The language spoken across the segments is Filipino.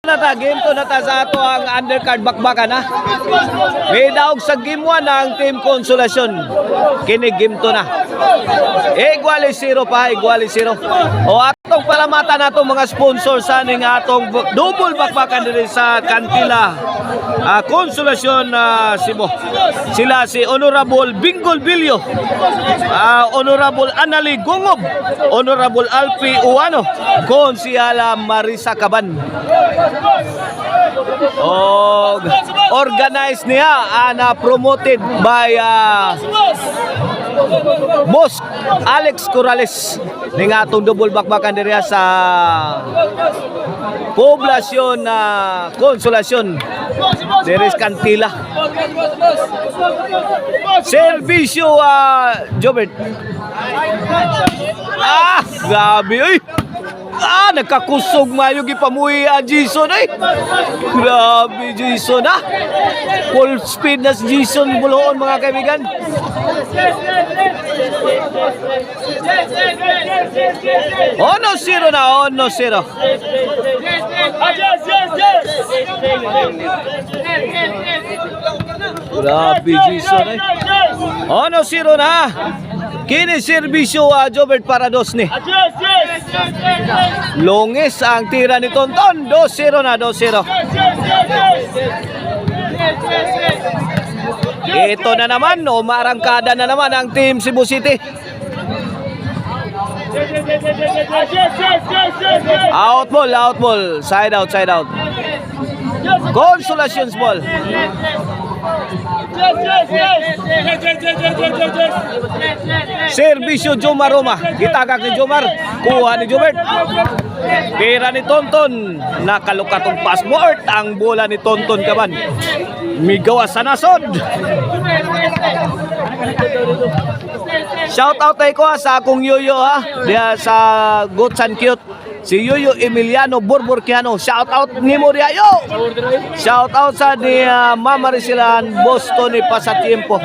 nata, game to nata sa ato ang undercard bakbakan ha. May daog sa game 1 ang Team Konsolasyon. Kini game to na. Iguali 0 pa, iguali 0. O atong palamatan nato mga sponsor sa ning atong double bakbakan diri sa Kantila. Konsolasyon Cebu. Sila si Honorable Bingol Bilyo, Honorable Anali Gungob, Honorable Alpi Uano, Konsihala Marisa Caban. Organized niya na promoted by Boss Alex Corrales ning atong double bakbakan diri sa poblasyon Konsolasyon diri sa Kantila. Servisyo Jobert. Grabe oy. Nagkakusog mayo gipamuhi Jason ay. Grabe Jason full speed na si Jason buloon mga kaibigan. Ono zero na, ono zero. Grabe Jason ay. Ono zero na. Kini serbisyo Jobert para dos ni. Longis ang tira ni Tonton. 2-0 na, 2-0. Ito na naman, marangkada na naman ang Team Cebu City. Out ball. Side out. Consolation's ball. Servisyo Jomar Roma. Gitagak ni Jomar. Kuha ni Jobert. Pera ni Tonton. Nakalukatong passport. Ang bola ni Tonton kaban. Migawas sa nasod. Shout out tayo ko sa akong Yoyo diya sa Good and Cute. Si Yoyo Emiliano Borborquiano. Shout out ni Moriayo. Shout out sa ni Mama Risilan Boston ni Pasatiempo.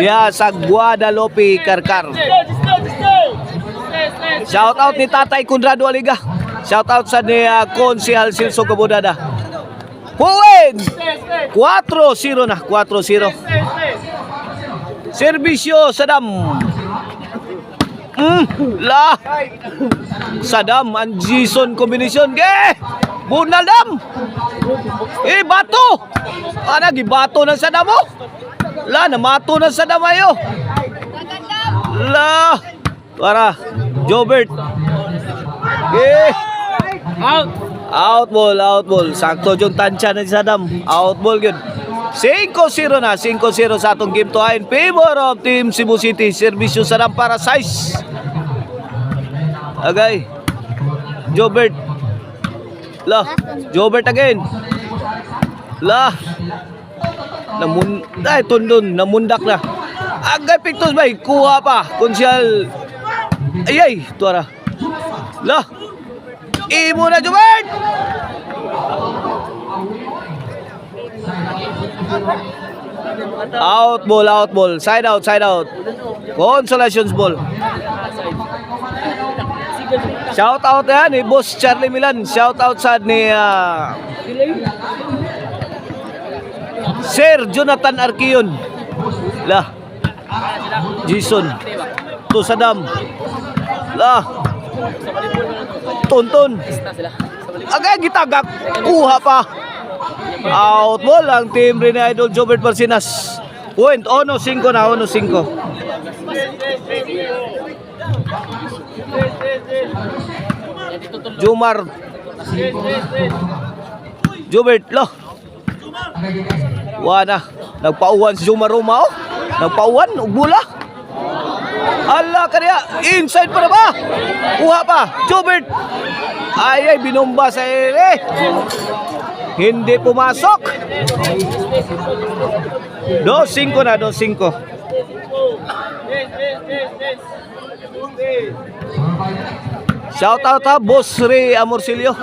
Diya sa Guadalupe Karkar. Shout out ni Tatay Conrado Aliga. Shout out sa ni Konsehal Silso Kabudada. Puwin! 4-0 na, 4-0. Servisyo Sadam. Sadam and Jason combination. Bunal dam. Bato. Gibato ng Sadam mo. Namato ng Sadam ayo. Para Jobert. Out ball. Sakto yung tansya ng Sadam. Out ball yun. 5-0 na. 5-0 sa atong game to in favor of Team Cebu City. Servisyo Sadam para size. Agay. Jobert. Jobert again. Tundon. Namundak na. Agay Pictus bay. Kuha pa. Konsyal. Ayay. Tuara. Imo na Jobert. Out ball. Side out. Consolation's ball. Shout out yan ni Boss Charlie Milan. Shout out sa ni Sir Jonathan Arquion. Jason. To Sadam. Tonton. Agay gitagak. Kuha pa. Out ball ang team rin ni Idol Jobert Barcinas. Point. 1-5 na. 1-5. Jomar. Jobert. Wana. Nagpauwan si Jomar Roma. Nagpauwan. Ugbula. Allah kaya. Inside pa na ba? Kuha pa. Jobert. Ay, binomba sa ere. Hindi pumasok. 2-5 na, 2-5. Shout out Boss Ray Amorcilio.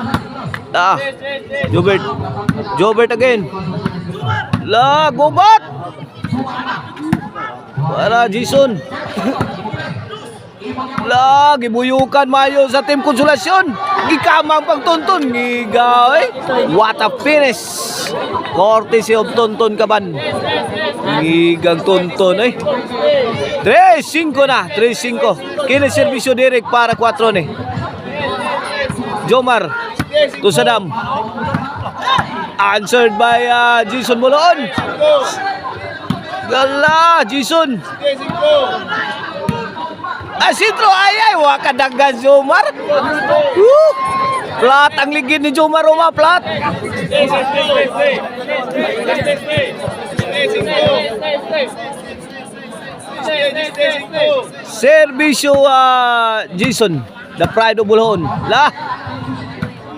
Jobert again. Gubat. Para Jason. Lagi buyukan mayo sa Team Konsolasyon. Ikamang pagtunton. Ngiga eh. What a finish. Courtesy of Tonton Kaban. Ngigang Tonton eh. 3-5 na. 3-5. Kini servisyo direct para 4 ni. Jomar. To Saddam. Answered by Jason Boloon. Gala, Jason. Sintro ay wakadagan Jomar. Plat ang ligid ni Jomar Roma, plat. Servisyo Jason, the pride of Boloon. La.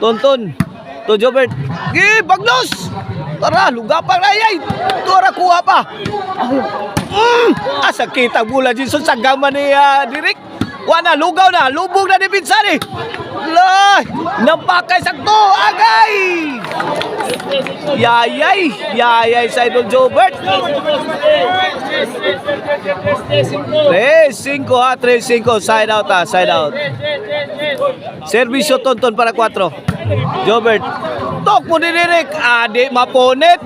Tonton. To Jobert. Gi bagnos. Tara, lugapang ayay. Tora kuha pa. Asa kita bola Jason sa gama ni Direk. Wana lugaw na, lubog na ni Pinsani. Lah, napakay sakto agay. Yayay sa idol Jobert. 3-5 ha, 3-5. Side out ha, side out. Servisyo Tonton para 4. Jobert. Tok mo ni Direk. Adi maponet.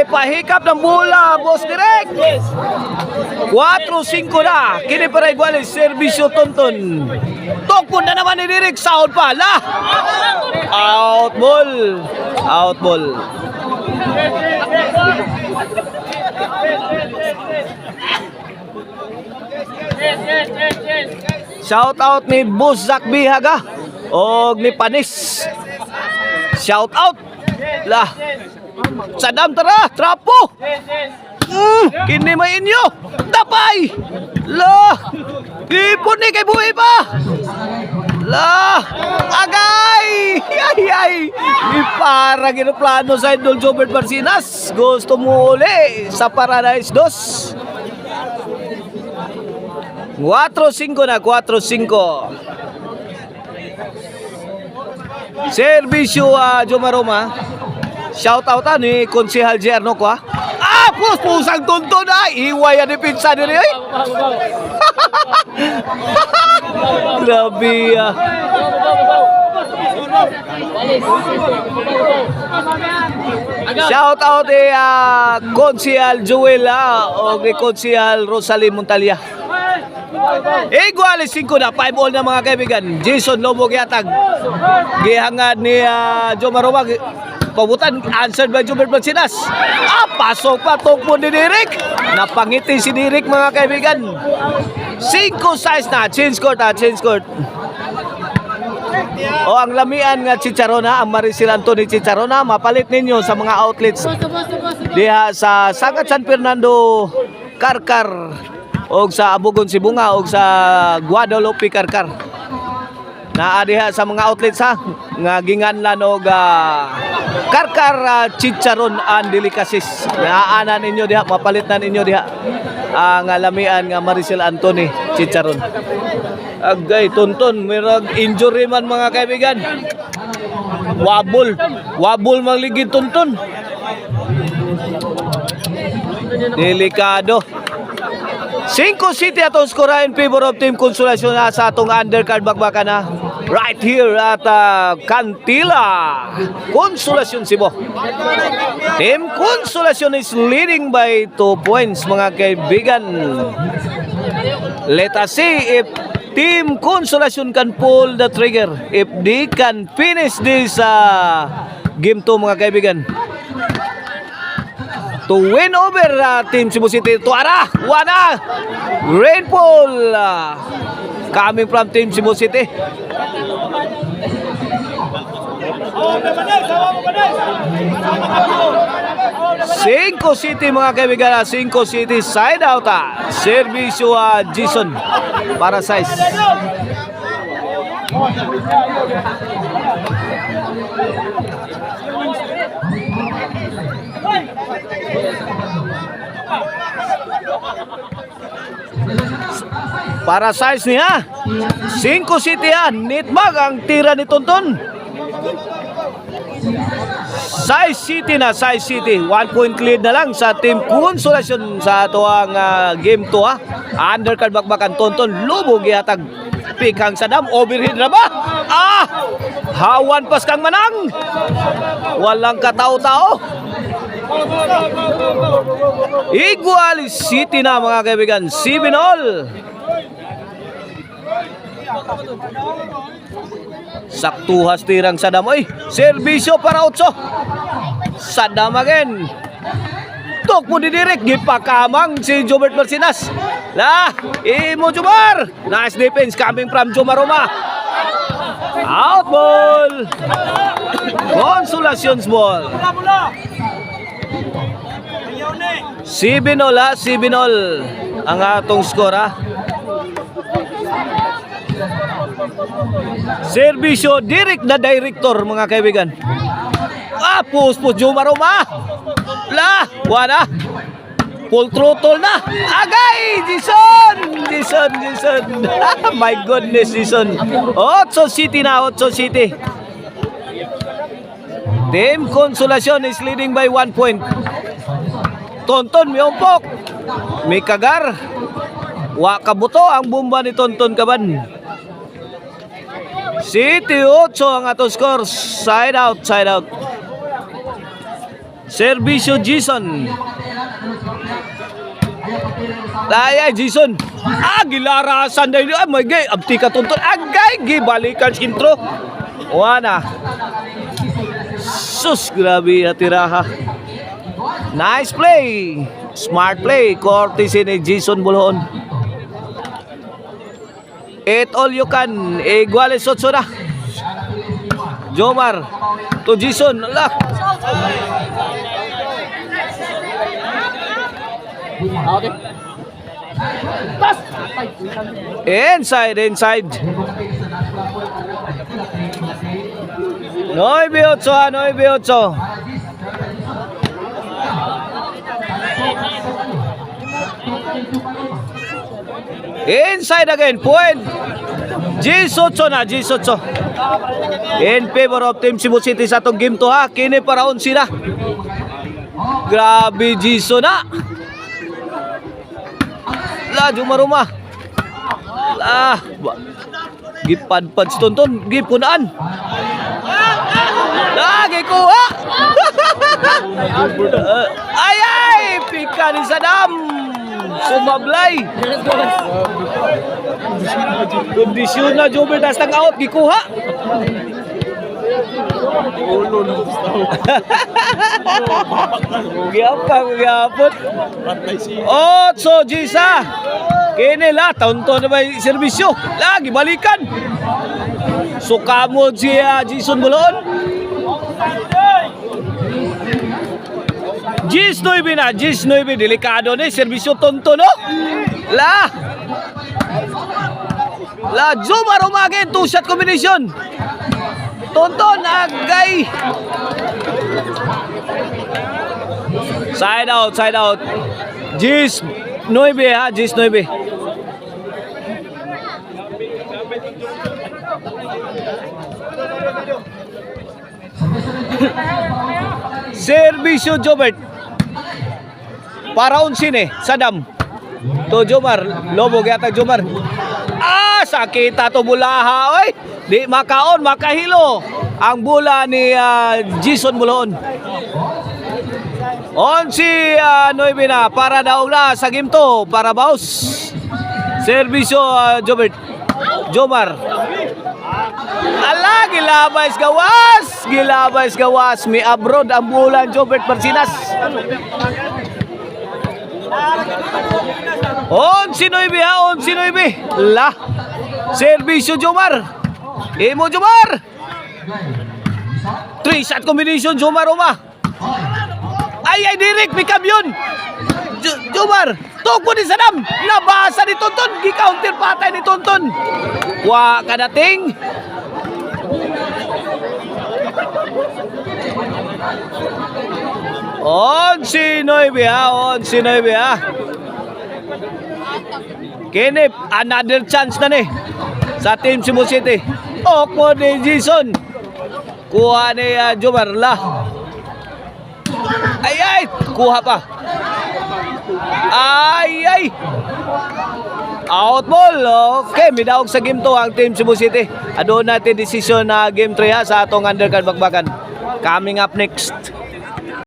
Pahikap ng bola, boss Direk. 4-5 na. Kini para iguales. Servisyo Tonton. Tok mo na naman ni Direk. Sound pa. La. Out ball. Out ball. Shout out ni Boss Zach Bihaga og ni Panis. Shout out. Lah. Sadam tara, trapo. Kini may inyo. Tapay. Lah. Ipon ni kay buhi pa. Lah. Agay. Ay. Ni para gino plano sa idol Jobert Barcinas. Gusto mo uli sa Paradise 2. 4-5 na, 4-5. Servisyo Jomar Roma. Shout out ni Konsehal Jerno ko pusang Tonton iway ni pinsa diri ay. Grabe Shout out Konsehal Joel o ni Konsehal Rosalie Montalia. Iguales 5 na, 5 all na mga kaibigan. Jason Lobo Giatag. Gihangad ni Jomar Roma. Pabutan, answered by Jobert Barcinas. Pasok pa tungkol ni Direk. Napangiti si Direk mga kaibigan. 5-6 na, change court change court. O ang lamian nga Chicharon ang Maricel Anthony Chicharon mapalit ninyo sa mga outlets diha sa Sangat San Fernando Karkar o sa Abugon Sibunga o sa Guadalupe Karkar. Naa diha sa mga outlets nga ginganlan og Karkar Chicharon and Delicacies. Naana ninyo diha, mapalit na ninyo diha ang lamian nga Maricel Anthony Chicharon. Agay Tonton, mirag injury man mga kaibigan. Wabol magligid Tonton. Delikado. 5-7 atong skora in favor of Team Konsolasyon sa atong undercard bakbakan right here at Cantila Konsolasyon Cebu. Team Konsolasyon is leading by 2 points mga kaibigan. Let us see if Team Konsolasyon can pull the trigger, if they can finish this game 2 mga kaibigan, to win over Team Cebu City. Tuara, wana, rainfall coming from Team Cebu City. Cinco City mga kaibigan, 5 City side out servisyo Jason para size. Para size niya 5 City Nitmag ang tira ni Tonton. Size City na, Size City. 1 point lead na lang sa Team Consolation sa tuwang game 2 ha. Undercard bakbakan Tonton, lubog yatag pikang Sadam, overhead na ba? Hawan pas kang manang. Walang katao-tao. Igualis City na mga kaibigan, 7-all. Saktuhas tirang Sadam. Oy, serbisyo para 8. Sadam again. Tok mo didirek, gipakamang si Jobert Marcinas. Imo Jomar. Nice defense coming from Jomar Roma. Out ball. Consolations ball. 7-all ha, 7-all ang atong score ha. Serbisyo direct na director mga kaibigan. Post Jomar Roma. Wala. Full throttle na. Agay! Jason! My goodness, Jason. 8 City na, 8 City. Team Consolacion is leading by 1 point. Tonton, may umpok. May kagar. Wakabuto ang bomba ni Tonton Kaban. City 8 ang ato score. Side out. Serbisyo Jason. Jason. Gilarasan dahil. My God. Abti ka Tonton. Agay. Gibalikan intro. Wana. Sus. Grabe atiraha. Nice play. Smart play. Courtesy ni Jason Bulhon. 8 all you can. Iguales 8 na. Jomar to Jason. Inside. 9-8. Inside again, point. G8 na, G8. In favor of Team Cebu City sa itong game to ha. Kini paraon sila. Grabe G8 na. Jumaruma. Gipadpad si Tonton. Gipunaan. Gikuha. Ay! Pika ni Sadam. Sumablay. Kondisyon na Jobert as nag-out. Gikuha. Giyapot. Gisa. Kinila. Taon-taon na ba yung servisyo? Lagi balikan. Sukamod si Jason Bulon. Gis 9 na, Gis 9, delikado ni serbisyo Tonton no. Jomar Roma 2-shot combination. Tonton agay. Side out. Gis 9 ha, Gis 9. Serbisyo Jobert. Para unsine, Sadam. To Jomar, lobo yata Jomar. Sakita to bulaha, oy. Di makaon, makahilo ang bula ni Jason Bulon. Si 9 na para daw na sa game to para baus. Serbisyo Jobert. Jomar. Gilabas gawas. May abroad ang bulan Jobert Marcinas. 11-9 ha, 11-9. Serbisyo Jomar. Imo Jomar. 3-shot combination Jomar Roma. Ay direct may kamyon. Jomar, tuko ni Sadam. Nabasa ni Tonton. Gi-counter patay ni Tonton. Wa kadating. Si 9 ha. Kini another chance na ni sa Team Cebu City. Okmo ni Jason. Kuha ni Jomar Ay, ay! Kuha pa. Ay, ay! Out ball. Okay, midaog sa game 2 ang Team Cebu City. Doon natin desisyon na game 3 ha, sa atong undercard bakbakan. Coming up next.